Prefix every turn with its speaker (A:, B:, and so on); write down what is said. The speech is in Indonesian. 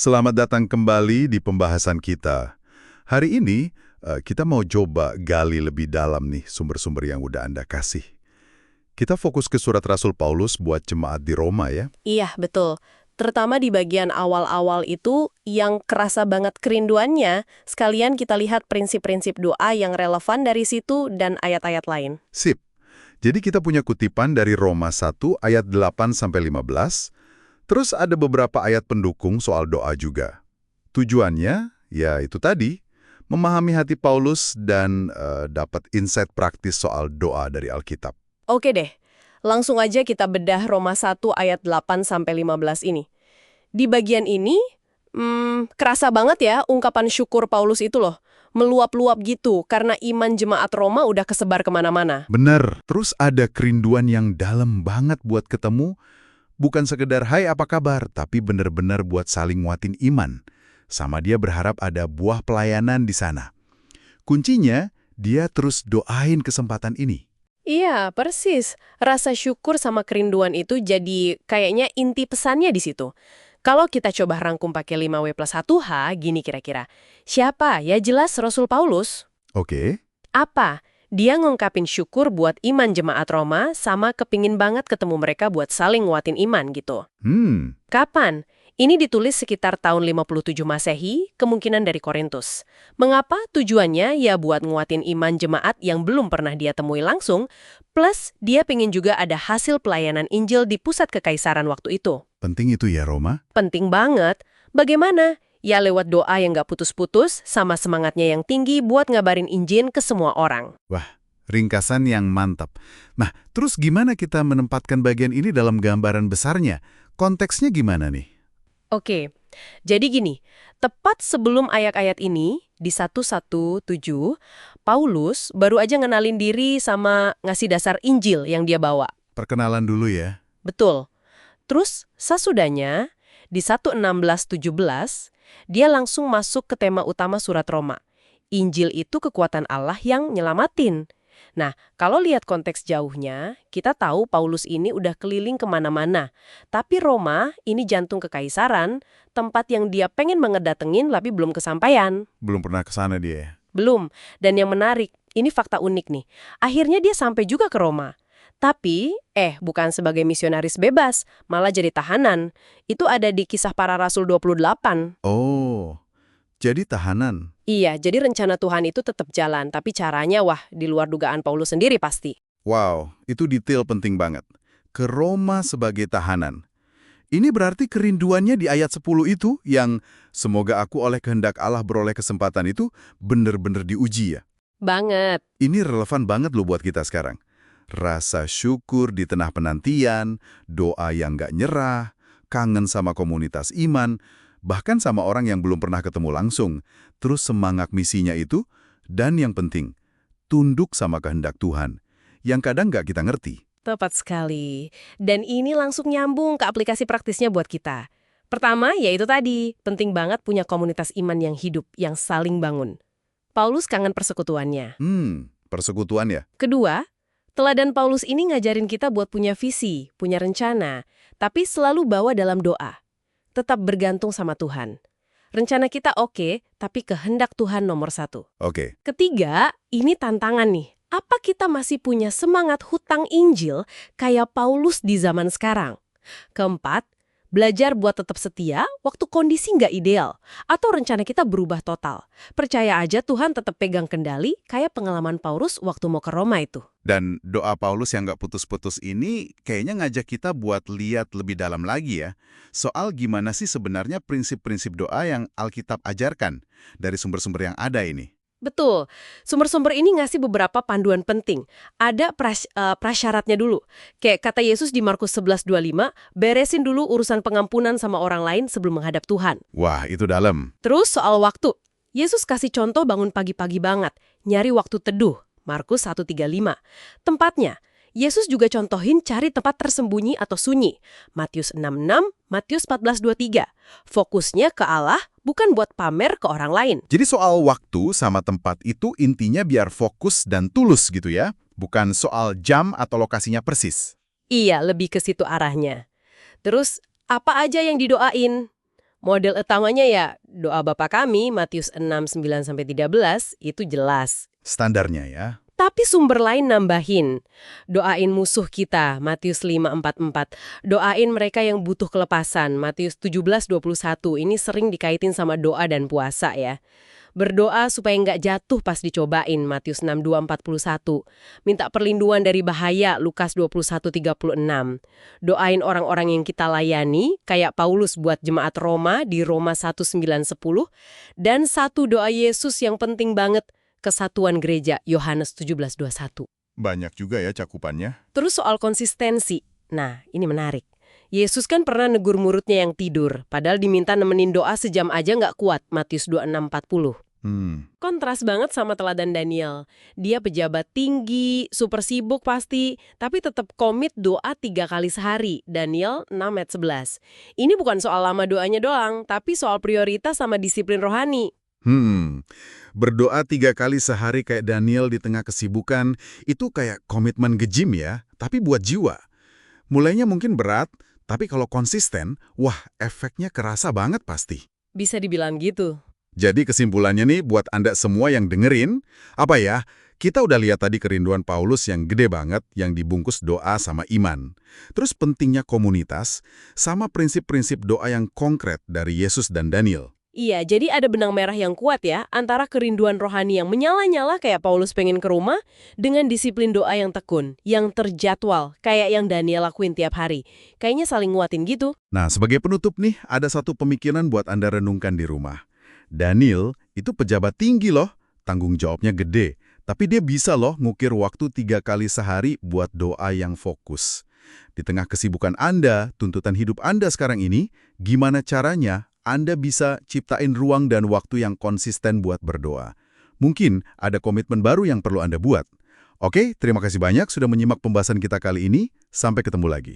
A: Selamat datang kembali di pembahasan kita. Hari ini kita mau coba gali lebih dalam nih sumber-sumber yang udah Anda kasih. Kita fokus ke surat Rasul Paulus buat jemaat di Roma ya.
B: Iya, betul. Terutama di bagian awal-awal itu yang kerasa banget kerinduannya, sekalian kita lihat prinsip-prinsip doa yang relevan dari situ dan ayat-ayat lain.
A: Sip. Jadi kita punya kutipan dari Roma 1 ayat 8-15. Terus ada beberapa ayat pendukung soal doa juga. Tujuannya, ya itu tadi, memahami hati Paulus dan dapat insight praktis soal doa dari Alkitab.
B: Oke deh, langsung aja kita bedah Roma 1 ayat 8-15 ini. Di bagian ini, kerasa banget ya ungkapan syukur Paulus itu loh. Meluap-luap gitu, karena iman jemaat Roma udah kesebar kemana-mana.
A: Bener, terus ada kerinduan yang dalam banget buat ketemu. Bukan sekedar hai apa kabar, tapi benar-benar buat saling nguatin iman. Sama dia berharap ada buah pelayanan di sana. Kuncinya, dia terus doain kesempatan ini.
B: Iya, persis. Rasa syukur sama kerinduan itu jadi kayaknya inti pesannya di situ. Kalau kita coba rangkum pakai 5W+1H, gini kira-kira. Siapa? Ya jelas Rasul Paulus.
A: Oke.
B: Apa? Dia ngungkapin syukur buat iman jemaat Roma sama kepingin banget ketemu mereka buat saling nguatin iman gitu. Kapan? Ini ditulis sekitar tahun 57 Masehi, kemungkinan dari Korintus. Mengapa? Tujuannya ya buat nguatin iman jemaat yang belum pernah dia temui langsung, plus dia pengen juga ada hasil pelayanan Injil di pusat kekaisaran waktu itu.
A: Penting itu ya, Roma?
B: Penting banget. Bagaimana? Ya lewat doa yang gak putus-putus, sama semangatnya yang tinggi buat ngabarin Injil ke semua orang.
A: Wah, ringkasan yang mantap. Nah, terus gimana kita menempatkan bagian ini dalam gambaran besarnya? Konteksnya gimana nih?
B: Oke, jadi gini, tepat sebelum ayat-ayat ini, di 1:17, Paulus baru aja ngenalin diri sama ngasih dasar Injil yang dia bawa.
A: Perkenalan dulu ya.
B: Betul. Terus, sesudahnya, di 1:16-17, dia langsung masuk ke tema utama surat Roma. Injil itu kekuatan Allah yang nyelamatin. Nah, kalau lihat konteks jauhnya, kita tahu Paulus ini udah keliling kemana-mana. Tapi Roma ini jantung kekaisaran, tempat yang dia pengen mengedatengin tapi belum kesampaian.
A: Belum pernah ke sana dia ya?
B: Belum. Dan yang menarik, ini fakta unik nih. Akhirnya dia sampai juga ke Roma. Tapi, bukan sebagai misionaris bebas, malah jadi tahanan. Itu ada di Kisah Para Rasul 28.
A: Oh, jadi tahanan.
B: Iya, jadi rencana Tuhan itu tetap jalan, tapi caranya di luar dugaan Paulus sendiri pasti.
A: Wow, itu detail penting banget. Ke Roma sebagai tahanan. Ini berarti kerinduannya di ayat 10 itu yang semoga aku oleh kehendak Allah beroleh kesempatan itu benar-benar diuji ya.
B: Banget.
A: Ini relevan banget loh buat kita sekarang. Rasa syukur di tengah penantian, doa yang gak nyerah, kangen sama komunitas iman, bahkan sama orang yang belum pernah ketemu langsung, terus semangat misinya itu, dan yang penting, tunduk sama kehendak Tuhan, yang kadang nggak kita ngerti.
B: Tepat sekali. Dan ini langsung nyambung ke aplikasi praktisnya buat kita. Pertama, yaitu tadi, penting banget punya komunitas iman yang hidup, yang saling bangun. Paulus kangen persekutuannya.
A: Persekutuan ya?
B: Kedua, teladan Paulus ini ngajarin kita buat punya visi, punya rencana, tapi selalu bawa dalam doa. Tetap bergantung sama Tuhan. Rencana kita oke, tapi kehendak Tuhan nomor 1.
A: Oke.
B: Ketiga, ini tantangan nih. Apa kita masih punya semangat hutang Injil kayak Paulus di zaman sekarang? Keempat, belajar buat tetap setia waktu kondisi nggak ideal, atau rencana kita berubah total. Percaya aja Tuhan tetap pegang kendali kayak pengalaman Paulus waktu mau ke Roma itu.
A: Dan doa Paulus yang nggak putus-putus ini kayaknya ngajak kita buat lihat lebih dalam lagi ya, soal gimana sih sebenarnya prinsip-prinsip doa yang Alkitab ajarkan dari sumber-sumber yang ada ini.
B: Betul. Sumber-sumber ini ngasih beberapa panduan penting. Ada prasyaratnya dulu. Kayak kata Yesus di Markus 11:25, beresin dulu urusan pengampunan sama orang lain sebelum menghadap Tuhan.
A: Wah, itu dalam.
B: Terus soal waktu. Yesus kasih contoh bangun pagi-pagi banget, nyari waktu teduh. Markus 1:35. Tempatnya, Yesus juga contohin cari tempat tersembunyi atau sunyi. Matius 6:6, Matius 14:23. Fokusnya ke Allah, bukan buat pamer ke orang lain.
A: Jadi soal waktu sama tempat itu intinya biar fokus dan tulus gitu ya, bukan soal jam atau lokasinya persis.
B: Iya, lebih ke situ arahnya. Terus, apa aja yang didoain? Model utamanya ya doa Bapa Kami, Matius 6, 9-13, itu jelas.
A: Standarnya ya.
B: Tapi sumber lain nambahin. Doain musuh kita, Matius 5:44. Doain mereka yang butuh kelepasan, Matius 17:21. Ini sering dikaitin sama doa dan puasa ya. Berdoa supaya nggak jatuh pas dicobain, Matius 6:2-41. Minta perlindungan dari bahaya, Lukas 21:36. Doain orang-orang yang kita layani, kayak Paulus buat jemaat Roma di Roma 1:9-10. Dan satu doa Yesus yang penting banget, kesatuan gereja, Yohanes 17:21.
A: Banyak juga ya cakupannya.
B: Terus soal konsistensi. Nah, ini menarik. Yesus kan pernah negur muridnya yang tidur, padahal diminta nemenin doa sejam aja nggak kuat, Matius 26:40. Kontras banget sama teladan Daniel. Dia pejabat tinggi, super sibuk pasti, tapi tetap komit doa 3 kali sehari, Daniel 6:11. Ini bukan soal lama doanya doang, tapi soal prioritas sama disiplin rohani.
A: Berdoa 3 kali sehari kayak Daniel di tengah kesibukan, itu kayak komitmen nge-gym ya, tapi buat jiwa. Mulainya mungkin berat, tapi kalau konsisten, wah efeknya kerasa banget pasti.
B: Bisa dibilang gitu.
A: Jadi kesimpulannya nih buat Anda semua yang dengerin, kita udah lihat tadi kerinduan Paulus yang gede banget, yang dibungkus doa sama iman. Terus pentingnya komunitas, sama prinsip-prinsip doa yang konkret dari Yesus dan Daniel.
B: Iya, jadi ada benang merah yang kuat ya, antara kerinduan rohani yang menyala-nyala kayak Paulus pengen ke rumah, dengan disiplin doa yang tekun, yang terjadwal, kayak yang Daniel lakuin tiap hari. Kayaknya saling nguatin gitu.
A: Nah, sebagai penutup nih, ada satu pemikiran buat Anda renungkan di rumah. Daniel itu pejabat tinggi loh, tanggung jawabnya gede, tapi dia bisa loh ngukir waktu 3 kali sehari buat doa yang fokus. Di tengah kesibukan Anda, tuntutan hidup Anda sekarang ini, gimana caranya Anda bisa ciptain ruang dan waktu yang konsisten buat berdoa? Mungkin ada komitmen baru yang perlu Anda buat. Oke, terima kasih banyak sudah menyimak pembahasan kita kali ini. Sampai ketemu lagi.